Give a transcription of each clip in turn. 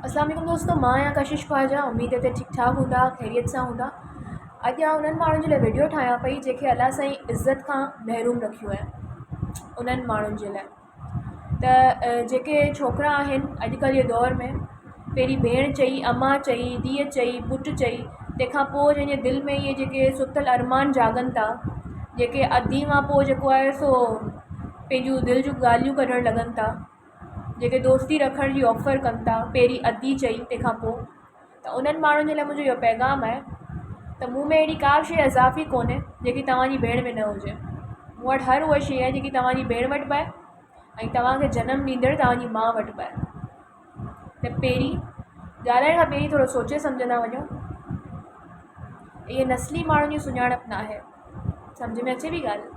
अस्सलाम वालेकुम दोस्तों, मां या कशिश ख्वाजा। उम्मीद है त ठीक ठाक हूंदा, ख़ैरियत सां हूंदा। अॼु उन्हनि माण्हुनि जे लाइ वीडियो ठाहियां पई जेके अलाह साईं इज़त खां महरूम रखियूं आहिनि। उन्हनि माण्हुनि जे लाइ त जेके छोकिरा आहिनि अॼुकल्ह जे दौर में, पहिरीं भेण चई, अम्मा चई, धीअ चई, पुटु चई, तंहिंखां पोइ जंहिंजे दिलि में इहे जेके सुतल अरमान जागनि था, जेके अधी मां पोइ जेको आहे सो पंहिंजूं दिलि जूं ॻाल्हियूं कढणु लॻनि था, जेके दोस्ती रखण जी ऑफर कनि था, पहिरीं अधी चई तंहिंखां पोइ, त उन्हनि माण्हुनि जे लाइ मुंहिंजो इहो पैगाम आहे त मूं में अहिड़ी का शइ इज़ाफ़ी कोन्हे जेकी तव्हांजी भेण में न हुजे। मूं वटि हर उहा शइ आहे जेकी तव्हांजी भेण वटि बि आहे ऐं तव्हांखे जनमु ॾींदड़ तव्हांजी माउ वटि बि आहे। त पहिरीं ॻाल्हाइण खां पहिरीं थोरो सोचे सम्झंदा वञो। इहे नस्ली माण्हुनि जी सुञाणप न आहे। सम्झ में अचे बि ॻाल्हि?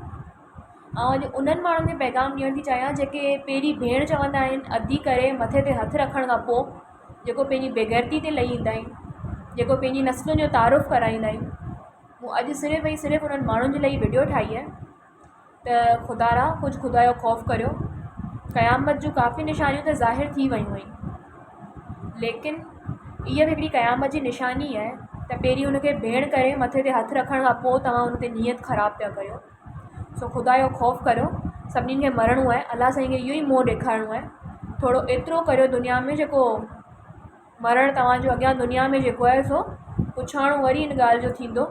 ऐं अॼु उन्हनि माण्हुनि खे पैगाम ॾियण थी चाहियां जेके पहिरीं भेण चवंदा आहिनि, अधी करे मथे ते हथु रखण खां पोइ जेको पंहिंजी बेग़ैरती ते लही ईंदा आहिनि, जेको पंहिंजी नस्लुनि जो तारुफ़ कराईंदा आहिनि। मूं अॼु सिर्फ़ु ऐं सिर्फ़ु उन्हनि माण्हुनि जे लाइ वीडियो ठाही आहे त ख़ुदा कुझु ख़ुदा जो ख़ौफ़ करियो। क़यामत जूं काफ़ी निशानियूं त ज़ाहिर थी वियूं आहिनि, लेकिन इहा बि हिकिड़ी क़यामत जी निशानी आहे त पहिरीं हुनखे भेण करे मथे ते हथु रखण खां पोइ तव्हां हुन ते नियत ख़राबु पिया करियो। सो ख़ुदा जो ख़ौफ़ करियो। सभिनीनि खे मरणो आहे, अलाह साईं खे इहो ई मोह ॾेखारिणो आहे। थोरो एतिरो करियो दुनिया में जेको मरणु तव्हांजो अॻियां दुनिया में जेको आहे सो पुछाणो वरी इन ॻाल्हि जो थींदो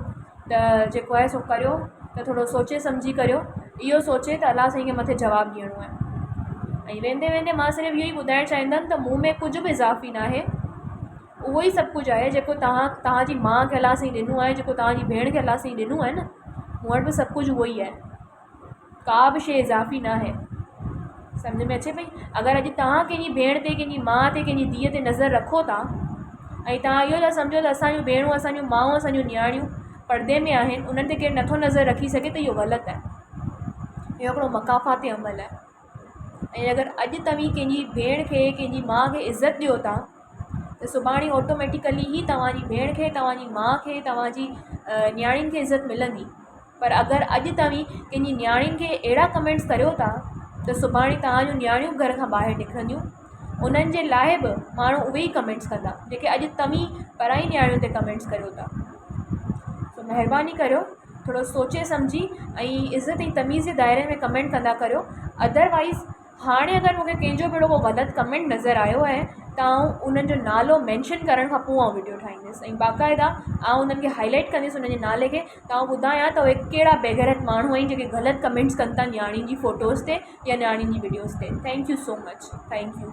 त जेको आहे सो करियो त थोरो सोचे सम्झी करियो। इहो सोचे त अलाह साईं खे मथे जवाबु ॾियणो आहे। ऐं वेंदे वेंदे मां सिर्फ़ु इहो ई ॿुधाइणु चाहींदमि त मूं में कुझु बि इज़ाफ़ी न आहे। उहो ई सभु कुझु आहे जेको तव्हांजी माउ खे अलाह साईं ॾिनो आहे, जेको तव्हांजी भेण खे अलाह साईं ॾिनो आहे न, मूं वटि बि सभु कुझु उहो ई आहे। का बि शइ इज़ाफ़ी न आहे। सम्झ में अचे पई? अगरि अॼु तव्हां कंहिंजी भेण ते, कंहिंजी माउ ते, कंहिंजी धीअ ते नज़र रखो था ऐं तव्हां इहो था सम्झो त असांजूं भेणूं, असांजूं माऊं, असांजूं नियाणियूं परदे में आहिनि, उन्हनि ते केरु नथो नज़र रखी सघे, त इहो ग़लति आहे। इहो हिकिड़ो मकाफ़ाती अमल आहे। ऐं अगरि अॼु तव्हीं कंहिंजी भेण खे, कंहिंजी माउ खे इज़त ॾियो था त सुभाणे ऑटोमेटिकली ई तव्हांजी भेण खे, तव्हांजी माउ खे, तव्हांजी नियाणियुनि खे इज़त मिलंदी। पर अगरि अॼु तव्हीं कंहिंजी नियाणियुनि खे अहिड़ा कमेंट्स करियो था त सुभाणे तव्हांजूं नियाणियूं घर खां ॿाहिरि निकिरंदियूं। उन्हनि जे लाइ बि माण्हू उहे ई कमेंट्स कंदा जेके अॼु तव्हीं पराई नियाणियुनि ते कमेंट्स करियो था। सो महिरबानी करियो, थोरो सोचे सम्झी ऐं इज़त ऐं तमीज़ जे दायरे में कमेंट कंदा करियो। अदरवाइज़ हाणे अगरि मूंखे कंहिंजो बि को ग़लति कमेंट नज़र आयो आहे त आउं उन्हनि जो नालो मैंशन करण खां पोइ आउं वीडियो ठाहींदसि ऐं बाक़ाइदा आउं उन्हनि खे हाईलाइट कंदसि उन्हनि जे नाले खे, त आउं ॿुधायां त उहे कहिड़ा बेग़ैरत माण्हू आहिनि जेके ग़लति कमेंट्स कनि था नियाणियुनि जी फ़ोटोज़ ते या नियाणियुनि जी वीडियोज़ ते। Thank you so much. Thank U.